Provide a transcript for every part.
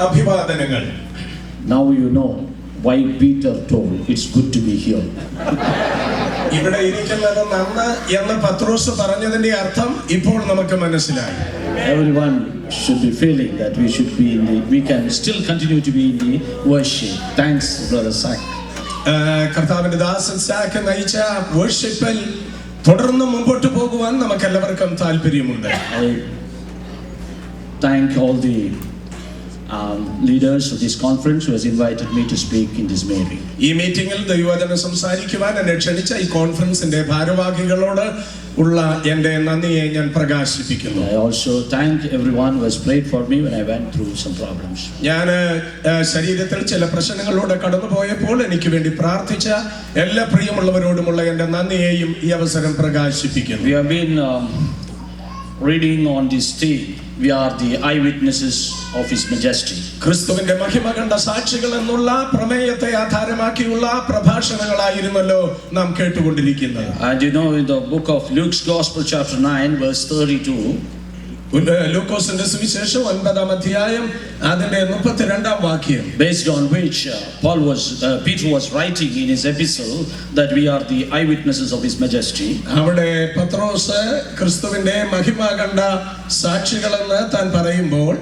അഭിവാദനങ്ങൾ. Now you know why Peter told it's good to be here. ഇവിടെ ഇരിക്കുന്നത് നന്ന് എന്ന് പത്രോസ് പറഞ്ഞതിന്റെ അർത്ഥം ഇപ്പോൾ നമുക്ക് മനസ്സിലായി. Everyone should be feeling that we can still continue to be in the worship. Thanks, brother Zach. കർത്താവിന്റെ ദാസൻ സാക്ക് നയിച്ച വർഷിപ്പിൽ തുടർന്ന് മുമ്പോട്ട് പോകുവാൻ നമുക്ക് എല്ലാവർക്കും താല്പര്യമുണ്ട്. I thank all the leaders of this conference who has invited me to speak in this meeting. ഈ മീറ്റിംഗിൽ ദൈവവചനം സംസാരിക്കുവാൻ എന്നെ ക്ഷണിച്ച ഈ കോൺഫറൻസിന്റെ ഭാരവാഹികളോട് ഉള്ള എൻ്റെ നന്ദിയെ ഞാൻ പ്രകാശിപ്പിക്കുന്നു. I also thank everyone who has prayed for me when I went through some problems. ഞാൻ ശരീരത്തിൽ ചില പ്രശ്നങ്ങളിലൂടെ കടന്നുപോയപ്പോൾ എനിക്ക് വേണ്ടി പ്രാർത്ഥിച്ച എല്ലാ പ്രിയമുള്ളവരോടുമുള്ള എൻ്റെ നന്ദിയെയും ഈ അവസരം പ്രകാശിപ്പിക്കുന്നു. We have been reading on this theme. We are the eyewitnesses of His majesty. ക്രിസ്തുവിന്റെ മഹിമ കണ്ട സാക്ഷികൾ എന്നുള്ള പ്രമേയത്തെ ആധാരമാക്കിയുള്ള പ്രഭാഷണങ്ങളായിരുന്നല്ലോ നാം കേട്ടുകൊണ്ടിരിക്കുന്നത്. And you know, in the book of Luke's Gospel, chapter 9, verse 32, ലൂക്കോസിന്റെ സുവിശേഷം 9-ാം അധ്യായം അതിന്റെ 32-ാം വാക്യം, based on which Peter was writing in his epistle that we are the eyewitnesses of His majesty. അവിടെ പത്രോസ് ക്രിസ്തുവിന്റെ മഹിമ കണ്ട സാക്ഷികളെന്ന് താൻ പറയുമ്പോൾ,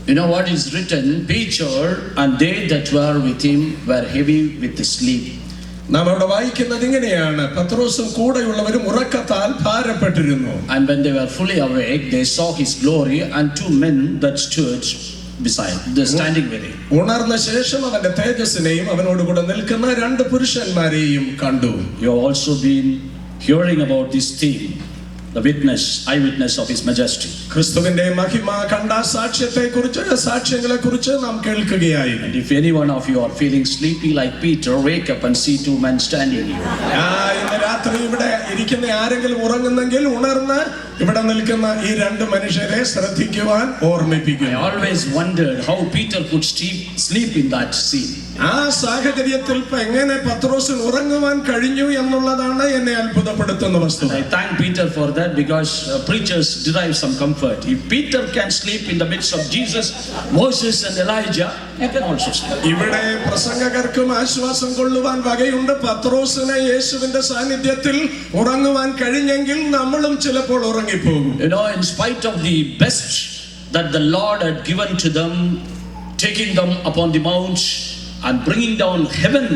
you know what is written? Peter and they that were with him were heavy with sleep. നാം അവിടെ വായിക്കുന്നത് ഇങ്ങനെയാണ്, പത്രോസും കൂടെയുള്ളവരും ഉറക്കത്താൽ ഭാരപ്പെട്ടിരുന്നു. And when they were fully awake, they saw His glory and two men that stood beside, they standing with him. ഉണർന്ന ശേഷം അവന്റെ തേജസ്സിനെയും അവനോടുകൂടെ നിൽക്കുന്ന രണ്ട് പുരുഷന്മാരെയും കണ്ടു. You have also been hearing about this theme, the eyewitness of His majesty. ക്രിസ്തുവിന്റെ മഹിമ കണ്ട സാക്ഷ്യങ്ങളെ കുറിച്ച് നാം കേൾക്കുകയായി. And if any one of you are feeling sleepy like Peter, wake up and see two men standing here. ഇന്ന് രാത്രി ഇവിടെ ഇരിക്കുന്ന ആരെങ്കിലും ഉറങ്ങുന്നെങ്കിൽ ഉണർന്ന് ഇവിടെ നിൽക്കുന്ന ഈ രണ്ട് മനുഷ്യരെ ശ്രദ്ധിക്കുവാൻ ഓർമ്മിപ്പിക്കുന്നു. I always wondered how Peter could sleep in that scene. ആ സാഹചര്യത്തിൽ എങ്ങനെ പത്രോസിന് ഉറങ്ങുവാൻ കഴിഞ്ഞു എന്നുള്ളതാണ് എന്നെ അത്ഭുതപ്പെടുത്തുന്ന വസ്തുത. I thank Peter for that because preachers derive some comfort. If Peter can sleep in the midst of Jesus, Moses and Elijah, I can also sleep. ഇവിടെ പ്രസംഗകർക്കും ആശ്വാസം കൊള്ളുവാൻ വകയുണ്ട്. പത്രോസിനെ യേശുവിന്റെ സാന്നിധ്യത്തിൽ ഉറങ്ങുവാൻ കഴിഞ്ഞെങ്കിൽ നമ്മളും ചിലപ്പോൾ ഉറങ്ങിപ്പോകും. You know, in spite of the best that the Lord had given to them, taking them upon the mount and bringing down heaven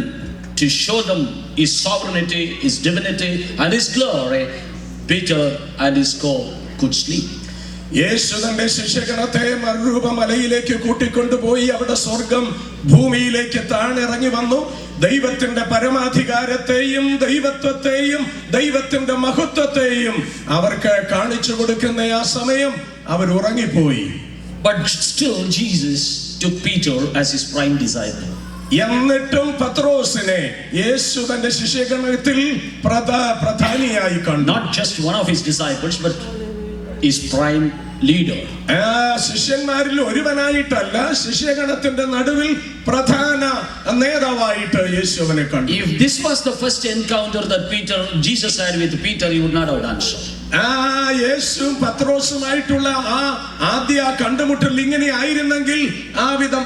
to show them His sovereignty, His divinity and His glory, Peter and his co could sleep. യേശു തന്റെ ശിഷ്യഗണത്തെ മറുരൂപ മലയിലേക്ക് കൂട്ടിക്കൊണ്ടുപോയി അവിടെ സ്വർഗം ഭൂമിയിലേക്ക് താണിറങ്ങി വന്നു. ദൈവത്തിന്റെ പരമാധികാരത്തെയും ദൈവത്വത്തെയും ദൈവത്തിന്റെ മഹത്വത്തെയും അവർക്ക് കാണിച്ചു കൊടുക്കുന്ന ആ സമയം അവർ ഉറങ്ങിപ്പോയി. But still Jesus took Peter as His prime disciple. എന്നിട്ടും പത്രോസിനെ യേശു തന്റെ ശിഷ്യഗണത്തിൽ പ്രധാനിയായി കണ്ടു. Not just one of His disciples, but His prime leader. ശിഷ്യന്മാരിൽ ഒരുവനായിട്ടല്ല, ശിഷ്യഗണത്തിന്റെ നടുവിൽ പ്രധാന നേതാവായിട്ട് യേശുവിനെ കണ്ടു. If this was the first encounter that Jesus had with Peter, he would not have done so. യേശുവും പത്രോസുമായിട്ടുള്ള ആദ്യ കണ്ടുമുട്ടൽ ഇങ്ങനെ ആയിരുന്നെങ്കിൽ ആ വിധം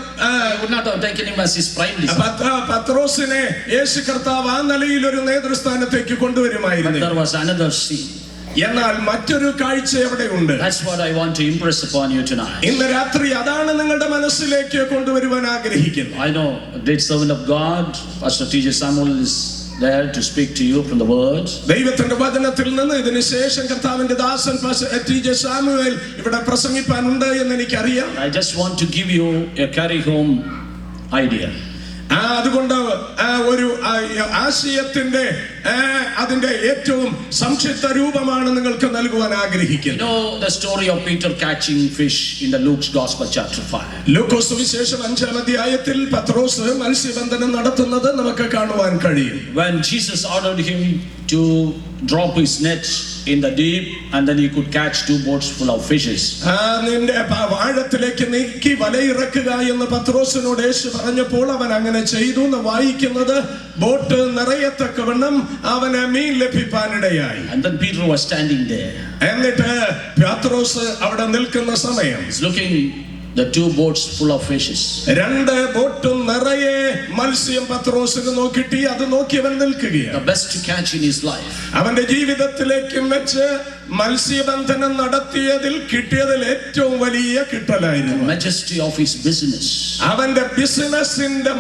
would not have taken him as his prime disciple. പത്രോസിനെ യേശു കർത്താവ് ആ നിലയിൽ ഒരു നേതൃസ്ഥാനത്തേക്ക് കൊണ്ടുവരുമായിരുന്നു. But there was another scene. എന്നാൽ മറ്റൊരു കാഴ്ച എവിടെയുണ്ട്? That's what I want to impress upon you tonight. ഇന്ന് രാത്രി അതാണ് നിങ്ങളുടെ മനസ്സിലേക്ക് കൊണ്ടുവരുവാൻ ആഗ്രഹിക്കുന്നു. I know a great servant of God, Pastor T.J. Samuel is there to speak to you from the word. ദൈവത്തിന്റെ വചനത്തിൽ നിന്ന് ഇതിന് ശേഷം കർത്താവിന്റെ ദാസൻ ടി.ജെ. സാമുവേൽ ഇവിടെ പ്രസംഗിപ്പാനുണ്ട് എന്ന് എനിക്കറിയാം. I just want to give you a carry home idea. അതുകൊണ്ട് ഒരു ആശയത്തിന്റെ അതിന്റെ ഏറ്റവും സംക്ഷിപ്ത രൂപമാണ് നിങ്ങൾക്ക് നൽകുവാൻ ആഗ്രഹിക്കുന്നത്. You know the story of Peter catching fish in the Luke's Gospel chapter 5. ലൂക്കോസ് സുവിശേഷം 5-ാം അധ്യായത്തിൽ പത്രോസ് മത്സ്യബന്ധനം നടത്തുന്നത് നമുക്ക് കാണുവാൻ കഴിയും. When Jesus ordered him to drop his nets in the deep and then he could catch 2 boats full of fishes. നിന്റെ ആഴത്തിലേക്ക് നീക്കി വലയിറക്കുക എന്ന് പത്രോസിനോട് യേശു പറഞ്ഞപ്പോൾ അവൻ അങ്ങനെ ചെയ്തു എന്ന് വായിക്കുന്നത് ബോട്ട് നിറയത്തക്കവണ്ണം അവന് മീൻ ലഭിപ്പാനിടയായി. And then Peter was standing there. എന്നിട്ട് പത്രോസ് അവിടെ നിൽക്കുന്ന സമയം He's looking the 2 boats full of fishes. രണ്ട് ബോട്ടും നിറയെ മത്സ്യം പത്രോസിന് നോക്കിട്ടി അത് നോക്കി അവൻ നിൽക്കുകയാണ്. The best catch in his life. അവന്റെ ജീവിതത്തിലേക്കും വെച്ച് മത്സ്യബന്ധനം നടത്തിയതിൽ കിട്ടിയതിൽ ഏറ്റവും വലിയ കിട്ടലായിരുന്നു. The majesty of his business. അവന്റെ ബിസിനസിന്റെ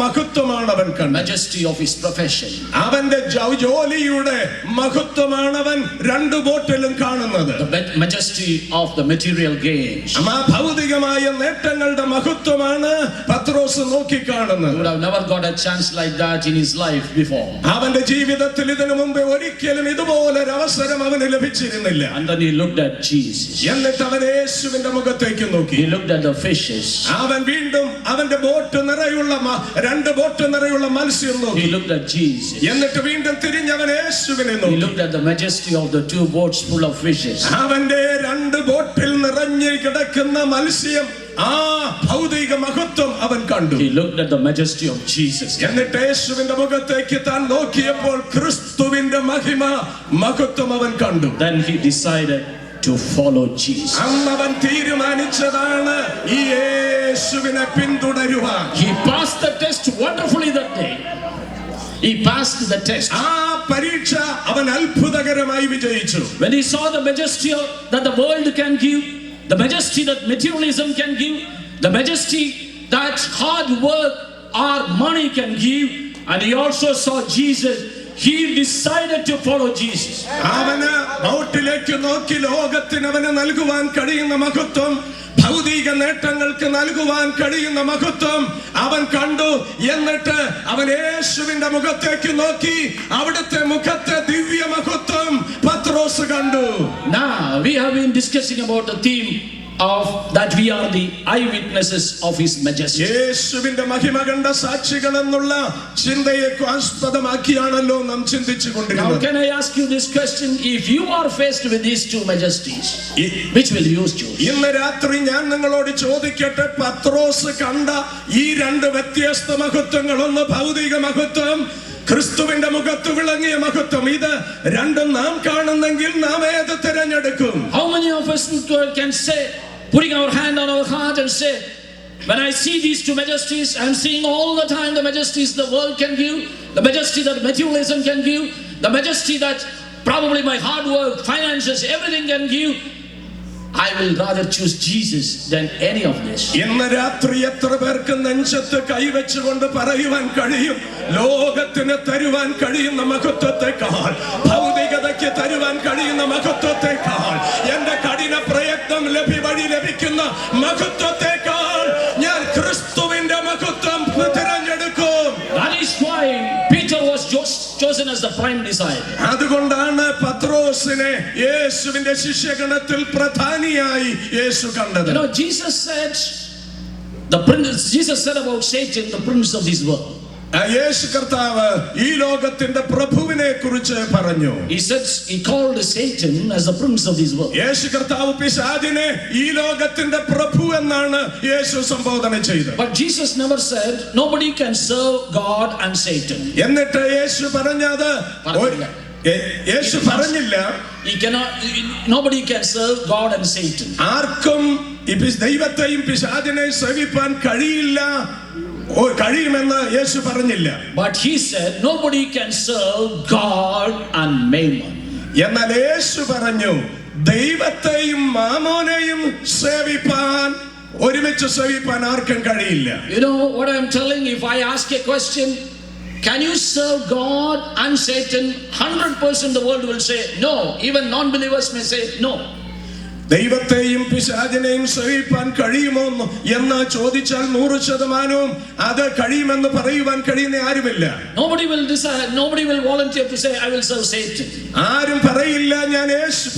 മഹത്വമാണ് അവൻ കണ്ടത്. Majesty of his profession. അവന്റെ ജോലിയുടെ മഹത്വമാണ് അവൻ രണ്ട് ബോട്ടിലും കാണുന്നത്. The majesty of the material gains. ഭൗതികമായ നേട്ടങ്ങളുടെ മഹത്വമാണ് പത്രോസ് നോക്കി കാണുന്നത്. He would have never got a chance like that in his life before. അവന്റെ ജീവിതത്തിൽ ഇതിനു മുമ്പ് ഒരിക്കലും ഇതുപോലെ ഒരു അവസരം അവന് ലഭിച്ചിരുന്നില്ല. And then he looked at Jesus. എന്നിട്ട് അവൻ യേശുവിന്റെ മുഖത്തേക്ക് നോക്കി. He looked at the fishes. അവൻ വീണ്ടും അവന്റെ ബോട്ട് നിറയുള്ള രണ്ട് ബോട്ട് നിറയുള്ള മത്സ്യം നോക്കി. He looked at Jesus. എന്നിട്ട് വീണ്ടും തിരിഞ്ഞവൻ യേശുവിനെ നോക്കി. He looked at the majesty of the 2 boats full of fishes. അവന്റെ രണ്ട് ബോട്ടിൽ നിറഞ്ഞു കിടക്കുന്ന മത്സ്യം ആ ഭൗതിക മഹത്വം അവൻ കണ്ടു. He looked at the majesty of Jesus. എന്നിട്ട് യേശുവിന്റെ മുഖത്തേക്ക് താൻ നോക്കിയപ്പോൾ ക്രിസ്തുവിന്റെ മഹത്വം അവൻ കണ്ടു. Then he decided to follow Jesus. അവൻ തീരുമാനിച്ചതാണ് ഈ യേശുവിനെ പിന്തുടരുവാൻ. He passed the test wonderfully that day. He passed the test. ആ പരീക്ഷ അവൻ അത്ഭുതകരമായി വിജയിച്ചു. When he saw the majesty that the world can give, the majesty that materialism can give, the majesty that hard work or money can give, and he also saw Jesus, he decided to follow Jesus. അവന് ബോട്ടിലേക്ക് നോക്കി ലോകത്തിന് അവന് നൽകുവാൻ കഴിയുന്ന മഹത്വം, ഭൗതിക നേട്ടങ്ങൾക്ക് നൽകുവാൻ കഴിയുന്ന മഹത്വം അവൻ കണ്ടു. എന്നിട്ട് അവൻ യേശുവിന്റെ മുഖത്തേക്ക് നോക്കി. അവിടുത്തെ മുഖത്തെ ദിവ്യ മഹത്വം പത്രോസ് കണ്ടു. Now we have been discussing about the theme of that we are the eyewitnesses of his majesty. യേശുവിന്റെ മഹിമ കണ്ട സാക്ഷികൾ എന്നുള്ള ചിന്തയെ ആസ്പദമാക്കിയാണല്ലോ നാം ചിന്തിച്ചുകൊണ്ടിരുന്നത്. Now can I ask you this question? If you are faced with these 2 majesties, which will you choose? ഇന്ന് രാത്രി ഞാൻ നിങ്ങളോട് ചോദിക്കട്ടെ, പത്രോസ് കണ്ട ഈ രണ്ട് വ്യത്യസ്ത മഹത്വങ്ങൾ, ഒന്ന് ഭൗതിക മഹത്വം, ക്രിസ്തുവിന്റെ മുഖത്ത് വിളങ്ങിയ മഹത്വം, ഇത് രണ്ടും നാം കാണുന്നെങ്കിൽ നാം ഏത് തിരഞ്ഞെടുക്കും? How many of us can say, putting our hand on our heart and say, when I see these 2 majesties, I'm seeing all the time the majesties the world can give, the majesty that materialism can give, the majesty that probably my hard work, finances, everything can give. I will rather choose Jesus than any of this. ഇന്ന് രാത്രി എത്ര പേർക്ക് നെഞ്ചത്ത് കൈവച്ചുകൊണ്ട് പറയുവാൻ കഴിയും, ലോകത്തിന് തരുവാൻ കഴിയുന്ന മഹത്വത്തെക്കാൾ, ഭൗതികതയ്ക്ക് തരുവാൻ കഴിയുന്ന മഹത്വത്തെക്കാൾ, എന്റെ കഠിന പ്രയത്നം വഴി ലഭിക്കുന്ന മഹത്വത്തെക്കാൾ ഞാൻ ക്രിസ്തുവിന്റെ മഹത്വം തിരഞ്ഞെടുക്കും. That is why Peter was chosen as the prime disciple. അതുകൊണ്ടാണ് പത്രോസിനെ യേശുവിന്റെ ശിഷ്യഗണത്തിൽ പ്രധാനിയായി യേശു കണ്ടത്. You know, Jesus said about Satan, the prince of this world. യേശു കർത്താവ് ഈ ലോകത്തിന്റെ പ്രഭുവിനെ കുറിച്ച് പറഞ്ഞു. He called Satan as the prince of this world. യേശു കർത്താവ് പിശാചിനെ ഈ ലോകത്തിന്റെ പ്രഭു എന്നാണ് യേശു സംബോധന ചെയ്തത്. But Jesus never said nobody can serve God and Satan. എന്നിട്ട് യേശു പറഞ്ഞത്, യേശു പറഞ്ഞില്ല nobody can serve God and Satan. ആർക്കും ദൈവത്തെയും പിശാചിനെയും സേവിപ്പാൻ കഴിയുമെന്ന് യേശു പറഞ്ഞില്ല. But he said nobody can serve God and mammon. എന്നാൽ യേശു പറഞ്ഞു, ദൈവത്തെയും മാമോനെയും ഒരുമിച്ച് സേവിപ്പാൻ ആർക്കും കഴിയില്ല. You know what I'm telling? If I ask a question, can you serve God and Satan? 100% the world will say no. Even non-believers may say no. ദൈവത്തെയും പിശാചിനെയും സേവിപ്പാൻ കഴിയുമോ എന്ന് ചോദിച്ചാൽ 100% അത് കഴിയുമെന്ന് പറയുവാൻ കഴിയുന്ന ആരുമില്ല. Nobody will volunteer to say I will serve Satan. ആരും പറയില്ല ഞാൻ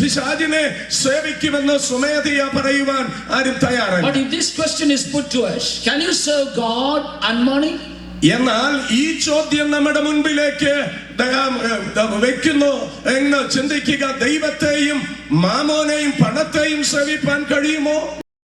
പിശാചിനെ സേവിക്കുമെന്ന് സ്വമേധയാ പറയുവാൻ ആരും തയ്യാറല്ല. But if this question is put to us, can you serve God and money? എന്നാൽ ഈ ചോദ്യം നമ്മുടെ മുൻപിലേക്ക് വെക്കുന്നു എന്ന് ചിന്തിക്കുക, ദൈവത്തെയും മാമോനെയും പണത്തെയും സേവിപ്പാൻ കഴിയുമോ?